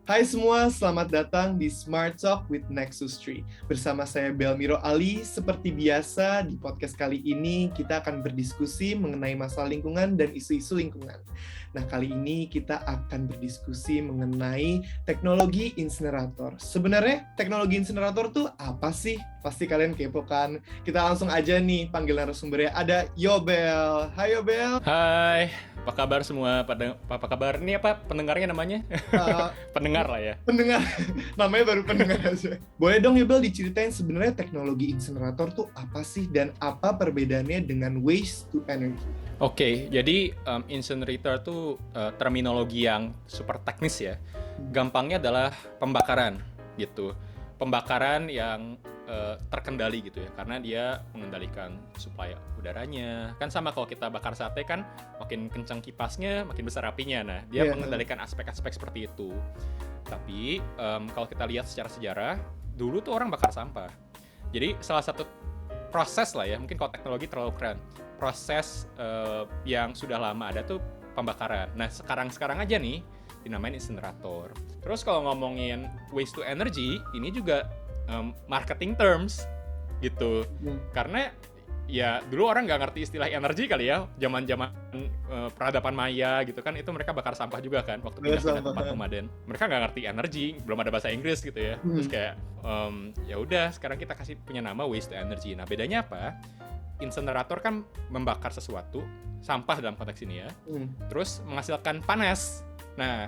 Hai semua, selamat datang di Smart Talk with Nexus 3. Bersama saya Belmiro Ali, seperti biasa di podcast kali ini kita akan berdiskusi mengenai masalah lingkungan dan isu-isu lingkungan. Nah, kali ini kita akan berdiskusi mengenai teknologi insinerator. Sebenarnya teknologi insinerator tuh apa sih? Pasti kalian kepo kan? Kita langsung aja nih panggil narasumbernya. Ada Yobel. Hai Yobel. Hai, apa kabar semua? Apa kabar? Ini apa pendengarnya namanya? Pendengar lah ya. Pendengar, namanya baru pendengar aja. Boleh dong Yobel diceritain sebenarnya teknologi insinerator tuh apa sih dan apa perbedaannya dengan waste to energy? Oke, jadi incinerator tuh terminologi yang super teknis ya. Gampangnya adalah pembakaran gitu. Pembakaran yang terkendali gitu ya, karena dia mengendalikan suplai udaranya. Kan sama kalau kita bakar sate kan, makin kencang kipasnya, makin besar apinya. Nah, dia mengendalikan aspek-aspek seperti itu. Tapi kalau kita lihat secara sejarah, dulu tuh orang bakar sampah. Jadi salah satu proses lah ya, mungkin kalau teknologi terlalu keren. Proses yang sudah lama ada tuh pembakaran. Nah, sekarang aja nih dinamain insinerator. Terus kalau ngomongin waste to energy, ini juga marketing terms gitu. Karena ya dulu orang nggak ngerti istilah energi kali ya, zaman peradaban Maya gitu kan, itu mereka bakar sampah juga kan waktu pindah ke tempat nomaden. Mereka nggak ngerti energi, belum ada bahasa Inggris gitu ya. Terus kayak ya udah sekarang kita kasih punya nama waste to energy. Nah, bedanya apa? Insinerator kan membakar sesuatu, sampah dalam konteks ini ya, terus menghasilkan panas. Nah,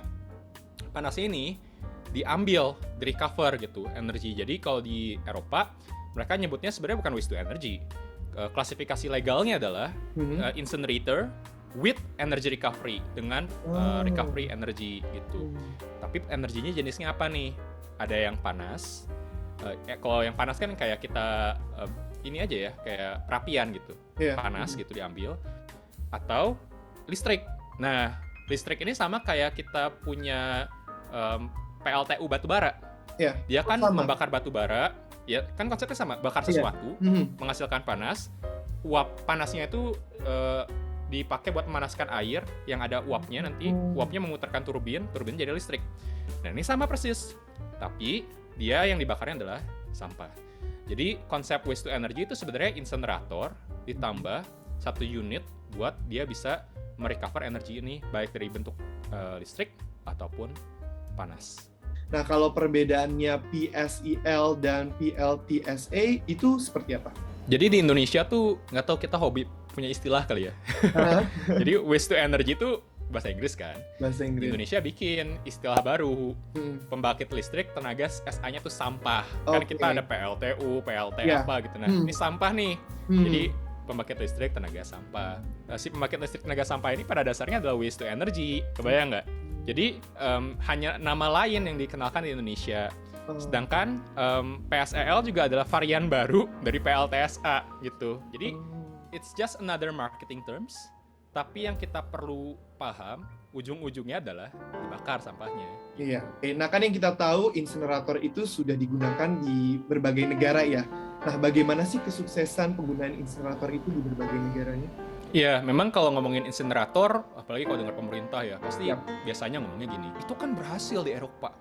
panas ini diambil, di-recover gitu, energi. Jadi kalau di Eropa, mereka nyebutnya sebenarnya bukan waste to energy. Klasifikasi legalnya adalah incinerator with energy recovery, dengan recovery energy gitu. Tapi energinya jenisnya apa nih? Ada yang panas. Kalau yang panas kan kayak kita ini aja ya, kayak perapian gitu, panas gitu diambil. Atau listrik. Nah, listrik ini sama kayak kita punya PLTU batubara. Dia kan membakar batubara, ya kan konsepnya sama, bakar sesuatu, menghasilkan panas. Uap panasnya itu dipakai buat memanaskan air yang ada uapnya, nanti uapnya memutarkan turbin jadi listrik. Nah, ini sama persis. Tapi dia yang dibakarnya adalah sampah. Jadi konsep waste to energy itu sebenarnya insinerator ditambah satu unit buat dia bisa merecover energi ini, baik dari bentuk listrik ataupun panas. Nah, kalau perbedaannya PSEL dan PLTSA itu seperti apa? Jadi di Indonesia tuh, nggak tahu kita hobi punya istilah kali ya. Jadi waste to energy itu bahasa Inggris kan. Bahasa Inggris. Di Indonesia bikin istilah baru, pembangkit listrik tenaga SA-nya tuh sampah. Kan kita ada PLTU, PLT apa gitu. Nah, ini sampah nih. Jadi pembangkit listrik tenaga sampah. Si pembangkit listrik tenaga sampah ini pada dasarnya adalah waste to energy. Kebayang nggak? Jadi hanya nama lain yang dikenalkan di Indonesia. Sedangkan PSEL juga adalah varian baru dari PLTSA gitu. Jadi it's just another marketing terms. Tapi yang kita perlu paham, ujung-ujungnya adalah dibakar sampahnya. Iya. Nah, kan yang kita tahu insinerator itu sudah digunakan di berbagai negara ya. Nah, bagaimana sih kesuksesan penggunaan insinerator itu di berbagai negaranya? Ya, memang kalau ngomongin insinerator, apalagi kalau dengar pemerintah ya, pasti biasanya ngomongnya gini, itu kan berhasil di Eropa.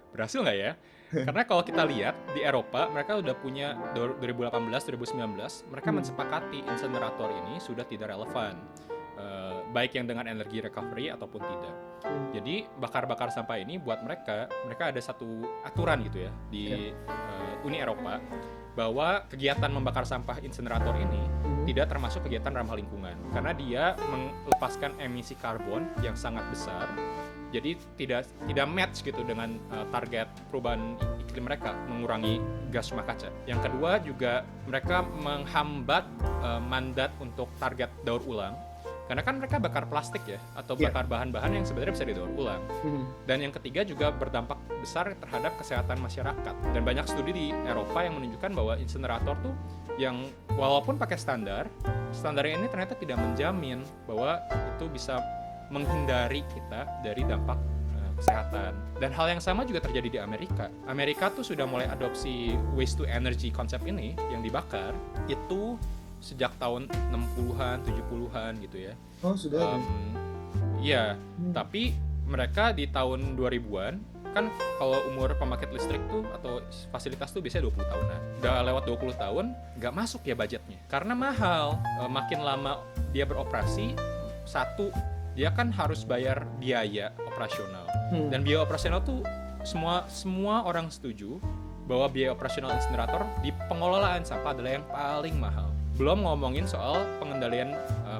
Berhasil nggak ya? Karena kalau kita lihat di Eropa, mereka udah punya 2018-2019, mereka mensepakati insinerator ini sudah tidak relevan, baik yang dengan energi recovery ataupun tidak. Jadi bakar-bakar sampah ini buat mereka ada satu aturan gitu ya di Uni Eropa, bahwa kegiatan membakar sampah insinerator ini tidak termasuk kegiatan ramah lingkungan karena dia melepaskan emisi karbon yang sangat besar. Jadi tidak match gitu dengan target perubahan iklim mereka, mengurangi gas rumah kaca. Yang kedua juga mereka menghambat mandat untuk target daur ulang. Karena kan mereka bakar plastik ya, atau bakar bahan-bahan yang sebenarnya bisa didaur ulang. Dan yang ketiga juga berdampak besar terhadap kesehatan masyarakat. Dan banyak studi di Eropa yang menunjukkan bahwa insinerator tuh yang walaupun pakai standarnya ini ternyata tidak menjamin bahwa itu bisa menghindari kita dari dampak kesehatan. Dan hal yang sama juga terjadi di Amerika. Amerika tuh sudah mulai adopsi waste to energy konsep ini yang dibakar itu sejak tahun 60-an, 70-an gitu ya. Oh, sudah. Iya, tapi mereka di tahun 2000-an kan kalau umur pembangkit listrik tuh atau fasilitas tuh biasanya 20 tahunan. Udah lewat 20 tahun nggak masuk ya budgetnya karena mahal. Makin lama dia beroperasi, satu dia kan harus bayar biaya operasional. Dan biaya operasional tuh semua orang setuju bahwa biaya operasional insinerator di pengelolaan sampah adalah yang paling mahal. Belum ngomongin soal pengendalian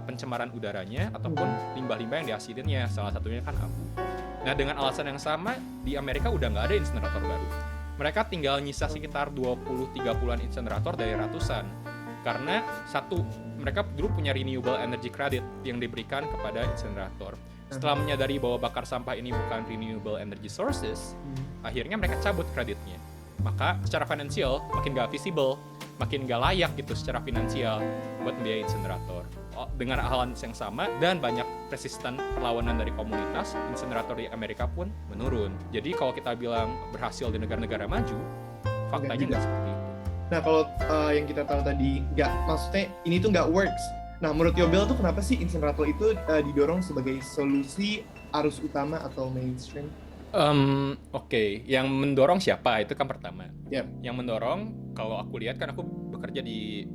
pencemaran udaranya ataupun limbah-limbah yang dihasilkannya, salah satunya kan abu. Nah, dengan alasan yang sama, di Amerika udah nggak ada insinerator baru. Mereka tinggal nyisa sekitar 20-30an insinerator dari ratusan. Karena satu, mereka dulu punya renewable energy credit yang diberikan kepada insinerator. Setelah menyadari bahwa bakar sampah ini bukan renewable energy sources, akhirnya mereka cabut kreditnya. Maka secara finansial makin nggak visible, makin nggak layak gitu secara finansial buat membiayai insinerator. Dengan hal yang sama dan banyak resisten perlawanan dari komunitas, insinerator di Amerika pun menurun. Jadi kalau kita bilang berhasil di negara-negara maju, faktanya nggak seperti itu. Nah, kalau yang kita tahu tadi, maksudnya ini tuh nggak works. Nah, menurut Yobel tuh kenapa sih insinerator itu didorong sebagai solusi arus utama atau mainstream? Oke. Yang mendorong siapa? Itu kan pertama. Yep. Yang mendorong, kalau aku lihat kan aku bekerja di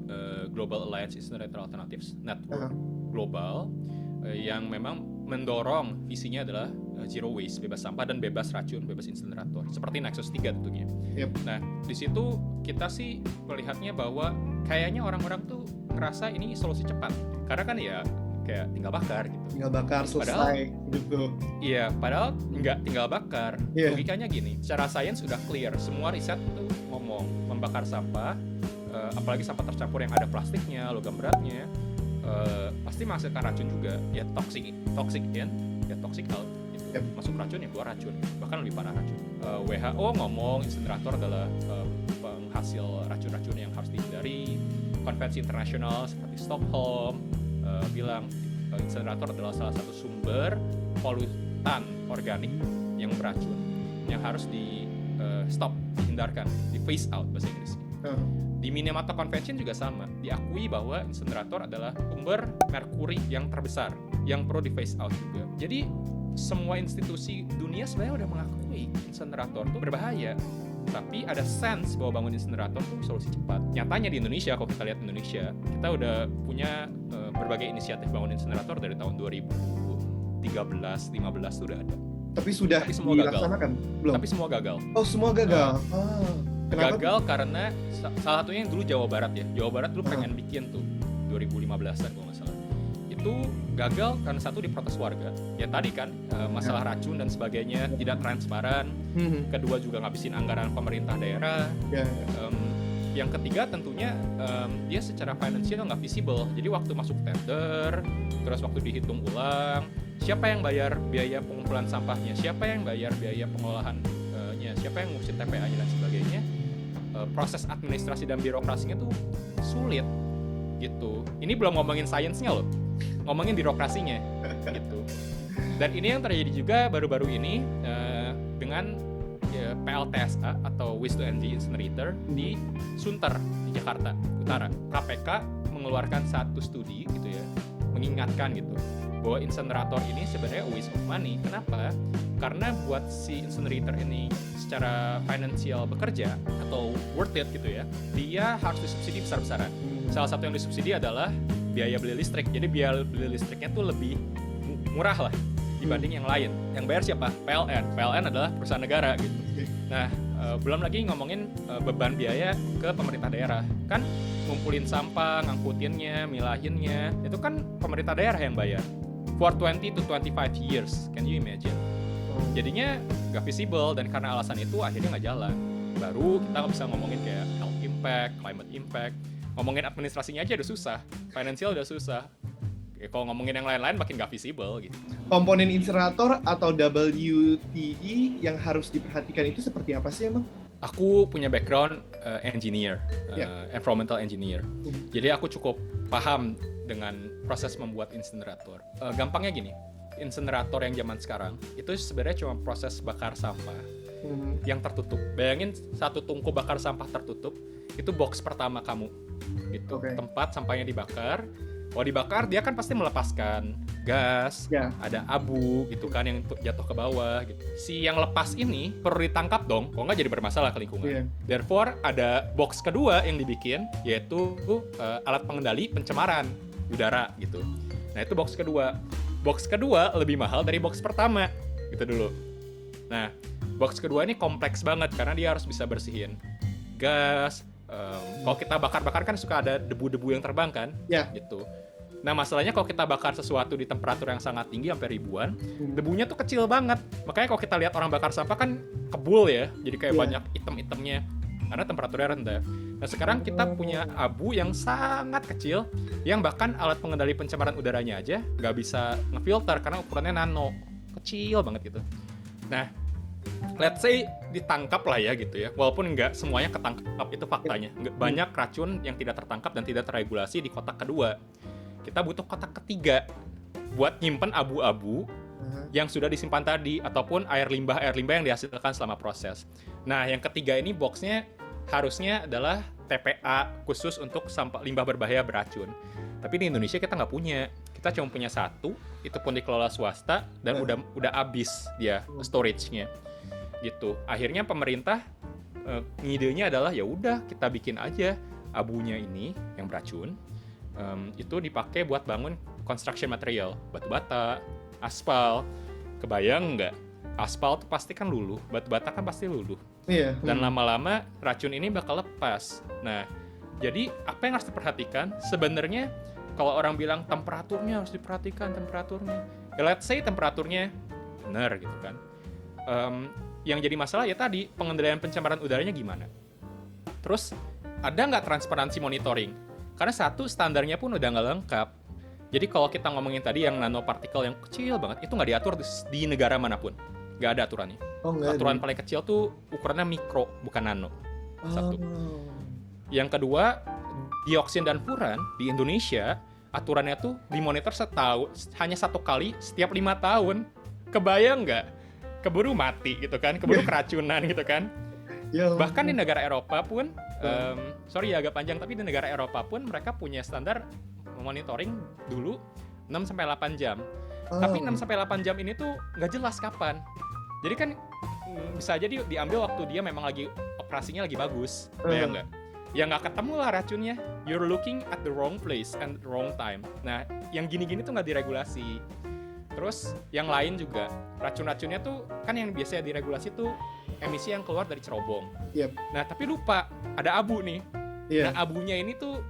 Global Alliance Incinerator Alternatives Network global, yang memang mendorong visinya adalah zero waste, bebas sampah dan bebas racun, bebas insinerator, seperti Nexus 3 tentunya. Yep. Nah, di situ kita sih melihatnya bahwa kayaknya orang-orang tuh ngerasa ini solusi cepat, karena kan ya kayak tinggal bakar gitu. Tinggal bakar, selesai gitu. Iya, padahal nggak tinggal bakar. Yeah. Logikanya gini, secara sains sudah clear, semua riset tuh ngomong membakar sampah, apalagi sampah tercampur yang ada plastiknya, logam beratnya, pasti menghasilkan racun juga. Ya toxic in, ya toxic out. Gitu. Yep. Masuk racun ya keluar racun, bahkan lebih parah racun. WHO ngomong insinerator adalah penghasil racun-racun yang harus dihindari. Konvensi internasional seperti Stockholm bilang insinerator adalah salah satu sumber polutan organik yang beracun yang harus di stop, dihindarkan, di phase out bahasa Inggris. Di Minamata Convention juga sama, diakui bahwa insinerator adalah sumber merkuri yang terbesar yang perlu di phase out juga. Jadi semua institusi dunia sebenarnya udah mengakui insinerator itu berbahaya. Tapi ada sense bahwa bangun insinerator itu solusi cepat. Nyatanya di Indonesia, kalau kita lihat Indonesia, kita udah punya berbagai inisiatif bangun insinerator dari tahun 2013-15 sudah ada. Tapi semua dilaksanakan? Belum? Tapi semua gagal. Oh, semua gagal? Kenapa? Gagal karena salah satunya yang dulu Jawa Barat ya. Jawa Barat dulu pengen bikin tuh 2015-an kalau nggak salah. Itu gagal karena satu diprotes warga. Ya tadi kan masalah racun dan sebagainya tidak transparan. Kedua juga ngabisin anggaran pemerintah daerah. Yang ketiga tentunya dia secara finansial nggak visible. Jadi waktu masuk tender, terus waktu dihitung ulang, siapa yang bayar biaya pengumpulan sampahnya, siapa yang bayar biaya pengolahannya, siapa yang ngurusin TPA-nya dan sebagainya. Proses administrasi dan birokrasinya tuh sulit gitu. Ini belum ngomongin sainsnya loh, ngomongin birokrasinya gitu. Dan ini yang terjadi juga baru-baru ini dengan PLTSA atau Waste to Energy Incinerator di Sunter di Jakarta Utara. KPK mengeluarkan satu studi gitu ya, mengingatkan gitu bahwa incinerator ini sebenarnya waste of money. Kenapa? Karena buat si incinerator ini secara finansial bekerja atau worth it gitu ya, dia harus disubsidi besar-besaran. Salah satu yang disubsidi adalah biaya beli listrik. Jadi biaya beli listriknya tuh lebih murah lah dibanding yang lain. Yang bayar siapa? PLN. PLN adalah perusahaan negara gitu. Nah, belum lagi ngomongin beban biaya ke pemerintah daerah. Kan ngumpulin sampah, ngangkutinnya, milahinnya, itu kan pemerintah daerah yang bayar. For 20 to 25 years, can you imagine? Jadinya nggak visible, dan karena alasan itu akhirnya nggak jalan. Baru kita nggak bisa ngomongin kayak health impact, climate impact. Ngomongin administrasinya aja udah susah, financial udah susah. Kalau ngomongin yang lain-lain makin nggak visible gitu. Komponen insinerator atau WTE yang harus diperhatikan itu seperti apa sih emang? Aku punya background engineer, environmental engineer. Jadi aku cukup paham dengan proses membuat insinerator. Gampangnya gini, insinerator yang zaman sekarang itu sebenarnya cuma proses bakar sampah yang tertutup. Bayangin satu tungku bakar sampah tertutup, itu box pertama kamu, gitu. Tempat sampahnya dibakar. Kalau dibakar dia kan pasti melepaskan gas, ada abu gitu kan yang jatuh ke bawah gitu. Si yang lepas ini perlu ditangkap dong, kalau nggak jadi bermasalah ke lingkungan. Therefore ada box kedua yang dibikin, yaitu alat pengendali pencemaran udara gitu. Nah itu box kedua. Box kedua lebih mahal dari box pertama gitu dulu. Nah box kedua ini kompleks banget karena dia harus bisa bersihin gas. Kalau kita bakar-bakar kan suka ada debu-debu yang terbang kan, gitu. Nah masalahnya kalau kita bakar sesuatu di temperatur yang sangat tinggi sampai ribuan, debunya tuh kecil banget. Makanya kalau kita lihat orang bakar sampah kan kebul ya, jadi kayak banyak item-itemnya karena temperaturnya rendah. Nah sekarang kita punya abu yang sangat kecil, yang bahkan alat pengendali pencemaran udaranya aja nggak bisa ngefilter karena ukurannya nano, kecil banget gitu. Nah let's say ditangkap lah ya gitu ya, walaupun nggak semuanya ketangkap, itu faktanya. Banyak racun yang tidak tertangkap dan tidak terregulasi di kotak kedua. Kita butuh kotak ketiga buat nyimpen abu-abu yang sudah disimpan tadi, ataupun air limbah yang dihasilkan selama proses. Nah yang ketiga ini boxnya harusnya adalah TPA khusus untuk sampah limbah berbahaya beracun. Tapi di Indonesia kita nggak punya. Kita cuma punya satu, itu pun dikelola swasta dan udah habis dia storage-nya. Gitu. Akhirnya pemerintah ngidenya adalah ya udah kita bikin aja abunya ini yang beracun. Itu dipakai buat bangun construction material, batu bata, aspal. Kebayang nggak? Aspal tuh pasti kan luluh, batu bata kan pasti luluh. Dan lama-lama racun ini bakal lepas. Nah, jadi apa yang harus diperhatikan? Sebenarnya kalau orang bilang temperaturnya harus diperhatikan, temperaturnya. Ya let's say temperaturnya benar gitu kan. Yang jadi masalah ya tadi pengendalian pencemaran udaranya gimana. Terus ada nggak transparansi monitoring? Karena satu, standarnya pun udah nggak lengkap. Jadi kalau kita ngomongin tadi yang nanopartikel yang kecil banget, itu nggak diatur di negara manapun. Nggak ada aturannya. Aturan paling kecil tuh ukurannya mikro, bukan nano. Satu. Yang kedua, dioksin dan furan di Indonesia, aturannya tuh dimonitor hanya 1 kali setiap 5 tahun. Kebayang nggak? Keburu mati gitu kan, keburu keracunan gitu kan. Bahkan di negara Eropa pun, sorry ya agak panjang, tapi di negara Eropa pun mereka punya standar monitoring dulu 6-8 jam. Tapi 6-8 jam ini tuh nggak jelas kapan. Jadi kan bisa aja diambil waktu dia memang lagi operasinya lagi bagus, ya nggak? Ya nggak ketemu lah racunnya. You're looking at the wrong place and the wrong time. Nah, yang gini-gini tuh nggak diregulasi. Terus yang lain juga, racun-racunnya tuh kan yang biasanya diregulasi tuh emisi yang keluar dari cerobong. Nah, tapi lupa ada abu nih. Nah, abunya ini tuh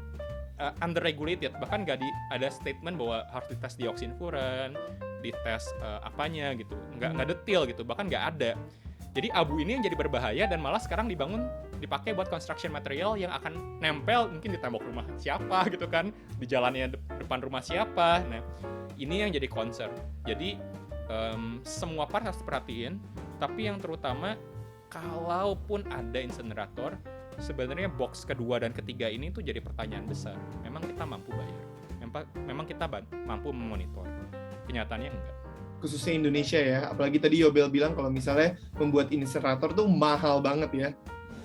underregulated, bahkan nggak ada statement bahwa harus dites dioksin furan, dites apanya gitu, nggak detail gitu, bahkan nggak ada. Jadi abu ini yang jadi berbahaya dan malah sekarang dipakai buat construction material yang akan nempel mungkin di tembok rumah siapa gitu kan, di jalannya depan rumah siapa. Nah, ini yang jadi concern. Jadi semua part harus diperhatiin, tapi yang terutama kalaupun ada insinerator, sebenarnya box kedua dan ketiga ini tuh jadi pertanyaan besar. Memang kita mampu bayar? Memang kita mampu memonitor? Kenyataannya enggak. Khususnya Indonesia ya, apalagi tadi Yobel bilang kalau misalnya membuat insinerator tuh mahal banget ya.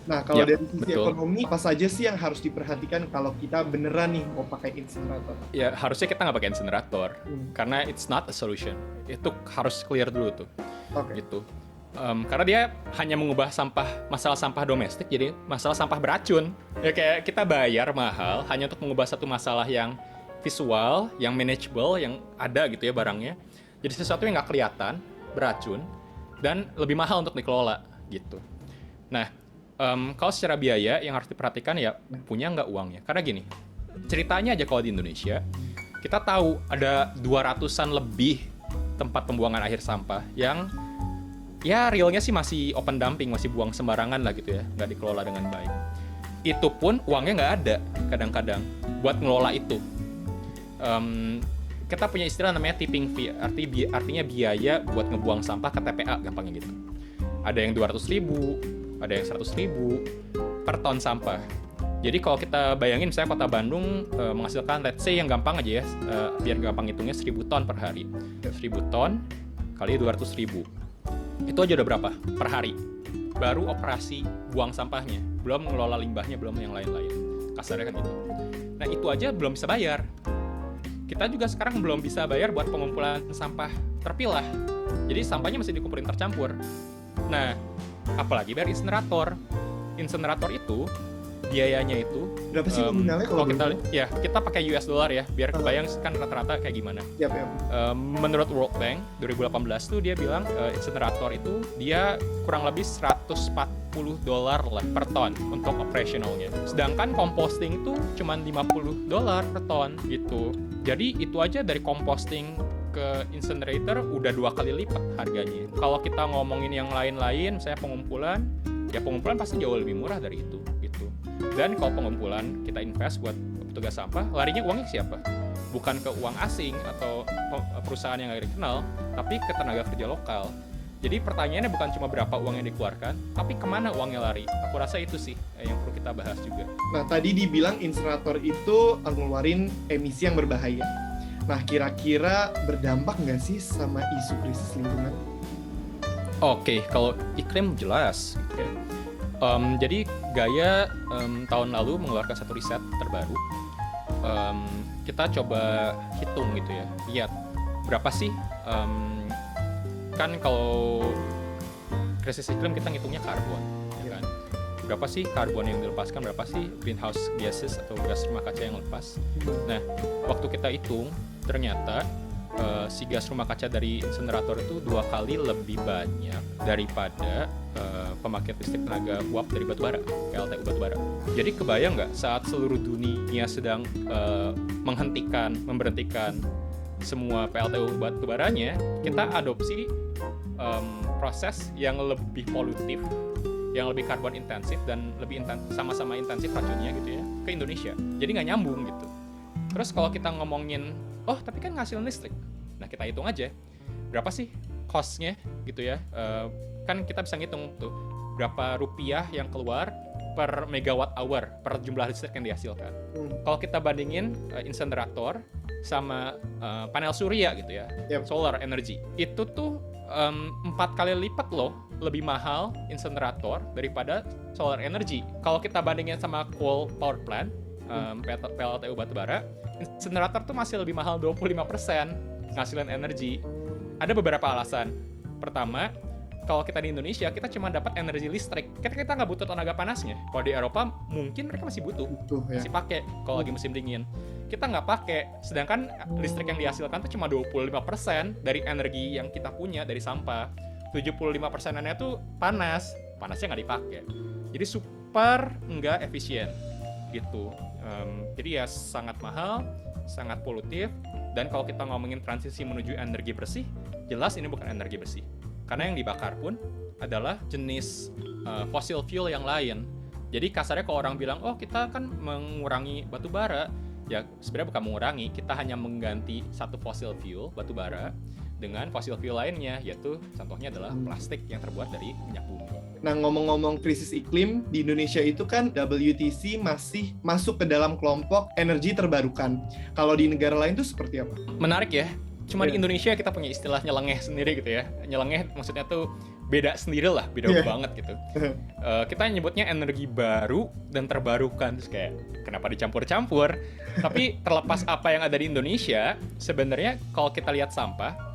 Nah, kalau dari sisi ekonomi, apa saja sih yang harus diperhatikan kalau kita beneran nih mau pakai insinerator? Ya, harusnya kita nggak pakai insinerator, karena it's not a solution. Itu harus clear dulu tuh. Gitu. Karena dia hanya mengubah masalah sampah domestik jadi masalah sampah beracun. Ya kayak kita bayar mahal hanya untuk mengubah satu masalah yang visual, yang manageable, yang ada gitu ya barangnya. Jadi sesuatu yang nggak kelihatan, beracun, dan lebih mahal untuk dikelola gitu. Nah, kalau secara biaya yang harus diperhatikan ya punya nggak uangnya. Karena gini, ceritanya aja kalau di Indonesia, kita tahu ada 200-an lebih tempat pembuangan akhir sampah yang ya realnya sih masih open dumping, masih buang sembarangan lah gitu ya, nggak dikelola dengan baik. Itu pun uangnya nggak ada kadang-kadang buat ngelola itu. Kita punya istilah namanya tipping fee, artinya biaya buat ngebuang sampah ke TPA, gampangnya gitu. Ada yang 200.000, ada yang 100.000 per ton sampah. Jadi kalau kita bayangin misalnya kota Bandung menghasilkan, let's say yang gampang aja ya, biar gampang hitungnya 1.000 ton per hari. 1.000 ton kali 200.000. Itu aja udah berapa per hari? Baru operasi buang sampahnya, belum mengelola limbahnya, belum yang lain-lain. Kasarnya kan gitu. Nah itu aja belum bisa bayar. kita juga sekarang belum bisa bayar buat pengumpulan sampah terpilah. Jadi sampahnya masih dikumpulin tercampur. Nah, apalagi bayar insenerator. Insenerator itu biayanya itu Berapa sih nominalnya kalau kalau kita kita pakai US dollar ya, biar kebayang kan rata-rata kayak gimana. Yap. Menurut World Bank 2018 tuh dia bilang insenerator itu dia kurang lebih $140 lah per ton untuk operationalnya. Sedangkan composting itu cuma $50 per ton gitu. Jadi itu aja dari composting ke incinerator udah 2 kali lipat harganya. Kalau kita ngomongin yang lain-lain, misalnya pengumpulan pasti jauh lebih murah dari itu gitu. Dan kalau pengumpulan kita invest buat petugas sampah, larinya uangnya ke siapa? Bukan ke uang asing atau perusahaan yang nggak dikenal, tapi ke tenaga kerja lokal. Jadi pertanyaannya bukan cuma berapa uang yang dikeluarkan, tapi kemana uangnya lari. Aku rasa itu sih yang perlu kita bahas juga. Nah, tadi dibilang insenerator itu ngeluarin emisi yang berbahaya. Nah, kira-kira berdampak nggak sih sama isu krisis lingkungan? Oke, kalau iklim jelas. Jadi Gaia tahun lalu mengeluarkan satu riset terbaru. Kita coba hitung gitu ya, lihat berapa sih kan kalau krisis iklim kita ngitungnya karbon, ya kan? Berapa sih karbon yang dilepaskan, berapa sih greenhouse gases atau gas rumah kaca yang lepas? Nah, waktu kita hitung ternyata si gas rumah kaca dari insenerator itu 2 kali lebih banyak daripada pembangkit listrik tenaga uap dari batubara, PLTU batubara. Jadi kebayang nggak saat seluruh dunia sedang memberhentikan semua PLTU batubaranya, kita adopsi proses yang lebih polutif, yang lebih karbon intensif dan lebih sama-sama intensif racunnya gitu ya ke Indonesia. Jadi nggak nyambung gitu. Terus kalau kita ngomongin, tapi kan ngasilin listrik. Nah, kita hitung aja berapa sih cost-nya gitu ya. Kan kita bisa ngitung tuh berapa rupiah yang keluar per megawatt hour per jumlah listrik yang dihasilkan. Kalau kita bandingin insenerator sama panel surya gitu ya, solar energy, itu tuh 4 kali lipat loh lebih mahal insenerator daripada solar energy. Kalau kita bandingin sama coal power plant, PLTU batubara, insenerator tuh masih lebih mahal 25% ngasilin energi. Ada beberapa alasan. Pertama, kalau kita di Indonesia, kita cuma dapat energi listrik. Kita nggak butuh tenaga panasnya. Kalau di Eropa, mungkin mereka masih butuh. Masih pakai kalau lagi musim dingin. Kita nggak pakai. Sedangkan listrik yang dihasilkan tuh cuma 25% dari energi yang kita punya dari sampah. 75%-nya tuh panas. Panasnya nggak dipakai. Jadi super nggak efisien. Gitu. Jadi ya sangat mahal, sangat polutif. Dan kalau kita ngomongin transisi menuju energi bersih, jelas ini bukan energi bersih. Karena yang dibakar pun adalah jenis fossil fuel yang lain. Jadi kasarnya kalau orang bilang, kita kan mengurangi batu bara, ya sebenarnya bukan mengurangi, kita hanya mengganti satu fossil fuel, batu bara, dengan fossil fuel lainnya, yaitu contohnya adalah plastik yang terbuat dari minyak bumi. Nah, ngomong-ngomong krisis iklim, di Indonesia itu kan WTC masih masuk ke dalam kelompok energi terbarukan. Kalau di negara lain itu seperti apa? Menarik ya. Cuma di Indonesia kita punya istilah nyeleneh sendiri gitu ya. Nyeleneh maksudnya tuh beda sendiri lah, beda banget gitu. Kita nyebutnya energi baru dan terbarukan. Terus kayak, kenapa dicampur-campur? Tapi terlepas apa yang ada di Indonesia, sebenarnya kalau kita lihat sampah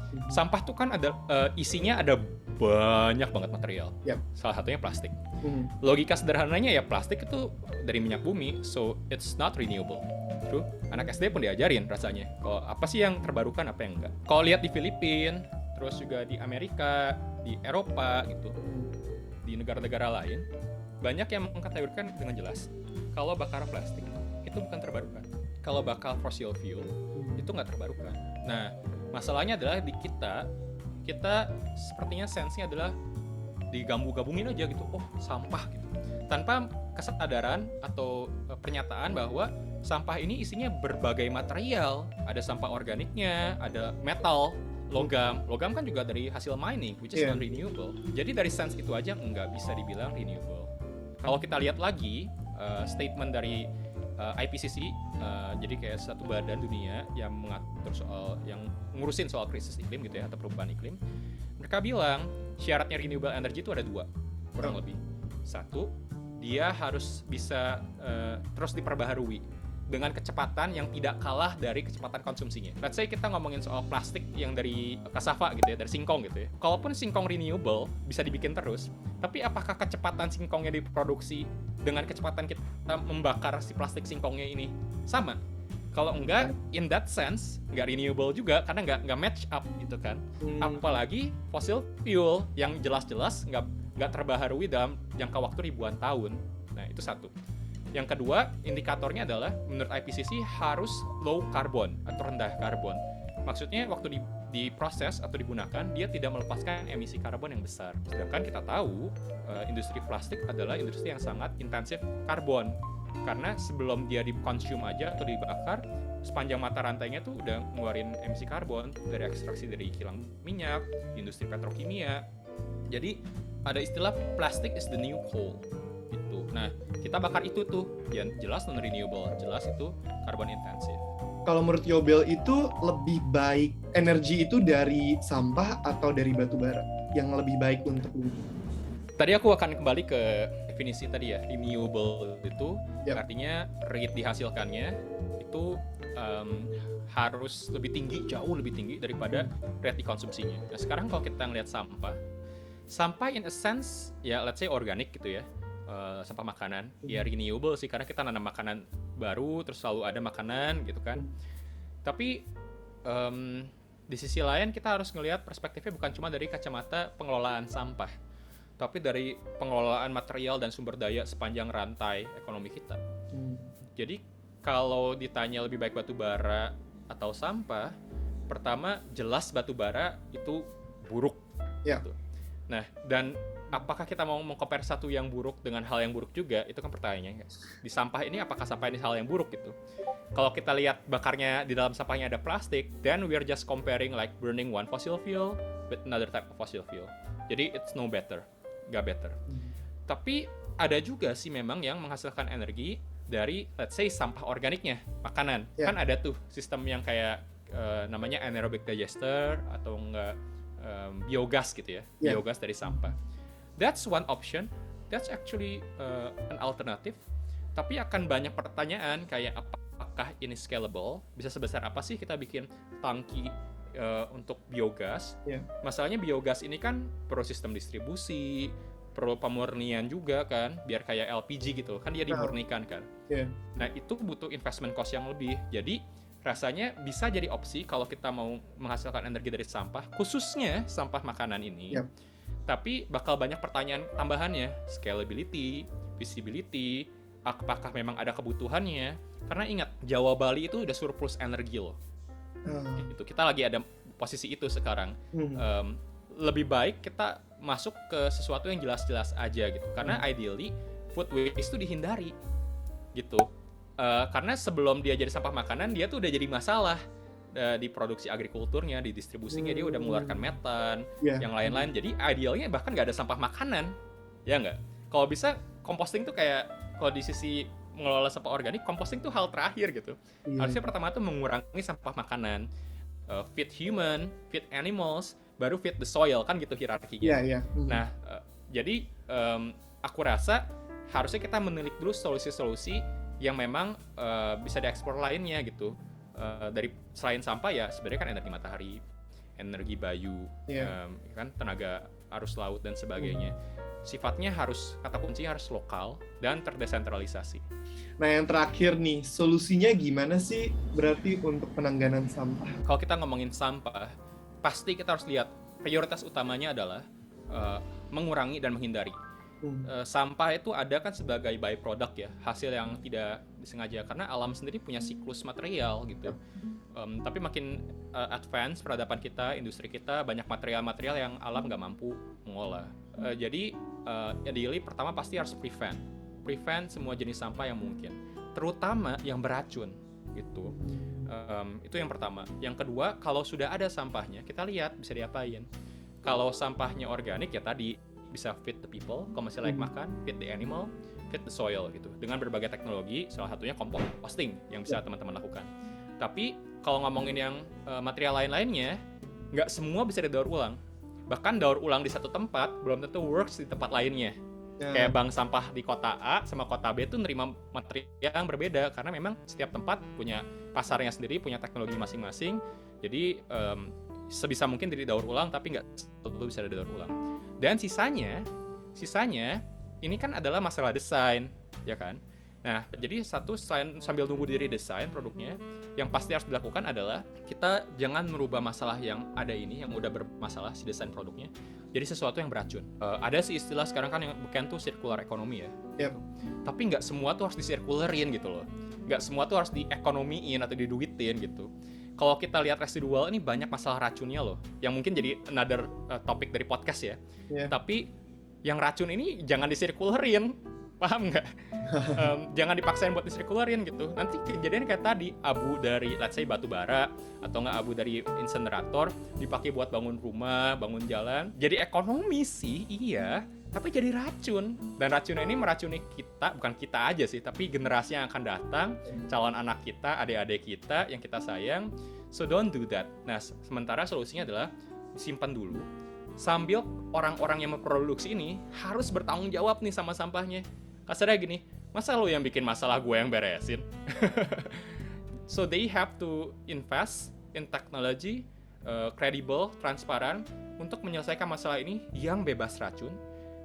tuh kan ada isinya ada banyak banget material. Salah satunya plastik. Logika sederhananya ya plastik itu dari minyak bumi, so it's not renewable. True. Anak SD pun diajarin rasanya. Kalau apa sih yang terbarukan, apa yang enggak. Kalau lihat di Filipina, terus juga di Amerika, di Eropa gitu, di negara-negara lain, banyak yang mengkategorikan dengan jelas. Kalau bakar plastik itu bukan terbarukan. Kalau bakar fossil fuel itu nggak terbarukan. Nah, masalahnya adalah di kita sepertinya sense-nya adalah digabung-gabungin aja gitu, sampah gitu, tanpa kesadaran atau pernyataan bahwa sampah ini isinya berbagai material. Ada sampah organiknya, ada metal, logam kan juga dari hasil mining, which is non-renewable. Jadi dari sense itu aja nggak bisa dibilang renewable. Kalau kita lihat lagi statement dari IPCC, jadi kayak satu badan dunia yang mengatur yang ngurusin soal krisis iklim gitu ya, atau perubahan iklim. Mereka bilang syaratnya renewable energy itu ada 2 kurang lebih. 1, dia harus bisa terus diperbaharui. dengan kecepatan yang tidak kalah dari kecepatan konsumsinya. Let's say kita ngomongin soal plastik yang dari cassava gitu ya, dari singkong gitu ya. Kalaupun singkong renewable bisa dibikin terus, tapi apakah kecepatan singkongnya diproduksi dengan kecepatan kita membakar si plastik singkongnya ini sama? Kalau enggak, in that sense, enggak renewable juga karena enggak match up gitu kan. Apalagi fossil fuel yang jelas-jelas enggak terbaharui dalam jangka waktu ribuan tahun. Nah, itu satu. Yang kedua, indikatornya adalah menurut IPCC harus low carbon atau rendah karbon. Maksudnya waktu diproses atau digunakan, dia tidak melepaskan emisi karbon yang besar. Sedangkan kita tahu, industri plastik adalah industri yang sangat intensif karbon. Karena sebelum dia dikonsum aja atau dibakar, sepanjang mata rantainya tuh udah ngeluarin emisi karbon dari ekstraksi dari kilang minyak, industri petrokimia. Jadi ada istilah plastic is the new coal gitu. Nah, kita bakar itu tuh, yang jelas non-renewable, jelas itu karbon intensif. Kalau menurut Yobel itu lebih baik energi itu dari sampah atau dari batu bara yang lebih baik untuk bumi? Tadi aku akan kembali ke definisi tadi ya, renewable itu artinya rate dihasilkannya itu harus lebih tinggi, jauh lebih tinggi daripada rate dikonsumsinya. Nah sekarang kalau kita ngeliat sampah in a sense ya let's say organik gitu ya, sampah makanan ya renewable sih karena kita nanam makanan baru terus selalu ada makanan gitu kan. Tapi di sisi lain kita harus ngelihat perspektifnya bukan cuma dari kacamata pengelolaan sampah, tapi dari pengelolaan material dan sumber daya sepanjang rantai ekonomi kita. Jadi kalau ditanya lebih baik batu bara atau sampah, pertama jelas batu bara itu buruk. Gitu. Nah, dan apakah kita mau meng-compare satu yang buruk dengan hal yang buruk juga? Itu kan pertanyaannya. Di sampah ini apakah sampah ini hal yang buruk gitu? Kalau kita lihat bakarnya di dalam sampahnya ada plastik, then we are just comparing like burning one fossil fuel with another type of fossil fuel. Jadi it's no better. Gak better. Tapi ada juga sih memang yang menghasilkan energi dari let's say sampah organiknya, makanan. Kan ada tuh sistem yang kayak namanya anaerobic digester atau enggak biogas gitu ya. Biogas dari sampah. That's one option. That's actually an alternative. Tapi akan banyak pertanyaan kayak apakah ini scalable? Bisa sebesar apa sih kita bikin tangki untuk biogas? Masalahnya biogas ini kan perlu sistem distribusi, perlu pemurnian juga kan, biar kayak LPG gitu kan dia dimurnikan kan. Nah itu butuh investment cost yang lebih. Jadi rasanya bisa jadi opsi kalau kita mau menghasilkan energi dari sampah, khususnya sampah makanan ini. Tapi bakal banyak pertanyaan tambahannya, scalability, visibility, apakah memang ada kebutuhannya? Karena ingat, Jawa Bali itu udah surplus energi loh. Gitu. Kita lagi ada posisi itu sekarang. Lebih baik kita masuk ke sesuatu yang jelas-jelas aja gitu. Karena ideally food waste itu dihindari gitu. Karena sebelum dia jadi sampah makanan, dia tuh udah jadi masalah di produksi agrikulturnya, di distribusinya dia udah mengeluarkan metan, yang lain-lain. Jadi idealnya bahkan nggak ada sampah makanan, ya nggak? Kalau bisa composting tuh kayak kalau di sisi mengelola sampah organik, composting tuh hal terakhir gitu. Harusnya pertama tuh mengurangi sampah makanan, feed human, feed animals, baru feed the soil kan gitu hierarkinya. Nah, jadi aku rasa harusnya kita menilik dulu solusi-solusi yang memang bisa diekspor lainnya gitu. Dari selain sampah ya sebenarnya kan energi matahari, energi bayu, kan tenaga arus laut dan sebagainya. Sifatnya harus, kata kuncinya harus lokal dan terdesentralisasi. Nah yang terakhir nih, solusinya gimana sih berarti untuk penanganan sampah? Kalau kita ngomongin sampah, pasti kita harus lihat prioritas utamanya adalah mengurangi dan menghindari. Sampah itu ada kan sebagai byproduct ya, hasil yang tidak disengaja karena alam sendiri punya siklus material gitu. Tapi makin advance peradaban kita, industri kita, banyak material-material yang alam nggak mampu mengolah. Jadi ideally pertama pasti harus prevent semua jenis sampah yang mungkin, terutama yang beracun gitu. Itu yang pertama. Yang kedua, kalau sudah ada sampahnya, kita lihat bisa diapain. Kalau sampahnya organik ya tadi bisa feed the people, kalau masih layak makan, feed the animal, feed the soil gitu. Dengan berbagai teknologi, salah satunya composting yang bisa teman-teman lakukan. Tapi kalau ngomongin yang material lain-lainnya, nggak semua bisa didaur ulang. Bahkan daur ulang di satu tempat belum tentu works di tempat lainnya. Kayak bank sampah di kota A sama kota B tuh nerima material yang berbeda karena memang setiap tempat punya pasarnya sendiri, punya teknologi masing-masing. Jadi sebisa mungkin didaur ulang, tapi nggak selalu bisa didaur ulang. Dan sisanya ini kan adalah masalah desain, ya kan? Nah, jadi sambil tunggu diri desain produknya, yang pasti harus dilakukan adalah kita jangan merubah masalah yang ada ini, yang udah bermasalah si desain produknya, jadi sesuatu yang beracun. Ada sih istilah sekarang kan yang bukan tuh circular economy ya. Yep. Tapi nggak semua tuh harus disirkulerin gitu loh. Nggak semua tuh harus diekonomiin atau diduitin gitu. Kalau kita lihat residual ini banyak masalah racunnya loh, yang mungkin jadi another topik dari podcast ya. Yeah. Tapi yang racun ini jangan disirkulerin, paham nggak? Jangan dipaksain buat disirkulerin gitu. Nanti kejadian kayak tadi, abu dari let's say batu bara atau nggak abu dari insenerator dipakai buat bangun rumah, bangun jalan. Jadi ekonomis sih, iya, tapi jadi racun. Dan racun ini meracuni kita, bukan kita aja sih, tapi generasi yang akan datang, calon anak kita, adik-adik kita yang kita sayang. So don't do that. Nah, sementara solusinya adalah simpan dulu. Sambil orang-orang yang memproduksi ini harus bertanggung jawab nih sama sampahnya. Kasarnya gini, masa lo yang bikin masalah gue yang beresin? So they have to invest in technology, credible, transparan, untuk menyelesaikan masalah ini yang bebas racun,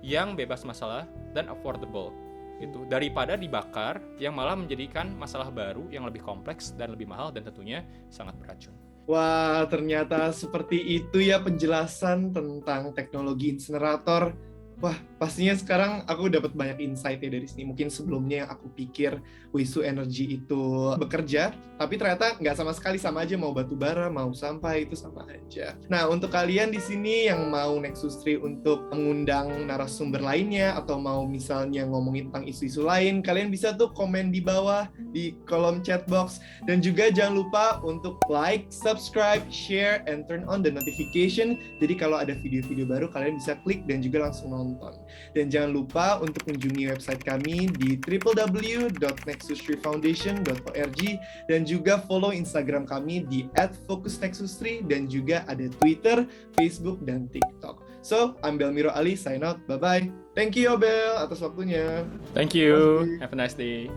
yang bebas masalah, dan affordable. Gitu. Daripada dibakar, yang malah menjadikan masalah baru yang lebih kompleks dan lebih mahal dan tentunya sangat beracun. Wah, ternyata seperti itu ya penjelasan tentang teknologi insenerator. Wah, pastinya sekarang aku dapat banyak insight ya dari sini. Mungkin sebelumnya yang aku pikir Wisu Energy itu bekerja, tapi ternyata nggak sama sekali, sama aja, mau batu bara, mau sampah, itu sama aja. Nah, untuk kalian di sini yang mau Nexus 3 untuk mengundang narasumber lainnya, atau mau misalnya ngomongin tentang isu-isu lain, kalian bisa tuh komen di bawah, di kolom chat box. Dan juga jangan lupa untuk like, subscribe, share, and turn on the notification. Jadi kalau ada video-video baru, kalian bisa klik dan juga langsung nonton. Dan jangan lupa untuk kunjungi website kami di www.nexus3foundation.org dan juga follow Instagram kami di @focusnexus3 dan juga ada Twitter, Facebook, dan TikTok. So, I'm Belmiro Ali, sign out. Bye-bye. Thank you, Bel, atas waktunya. Thank you. Have a nice day.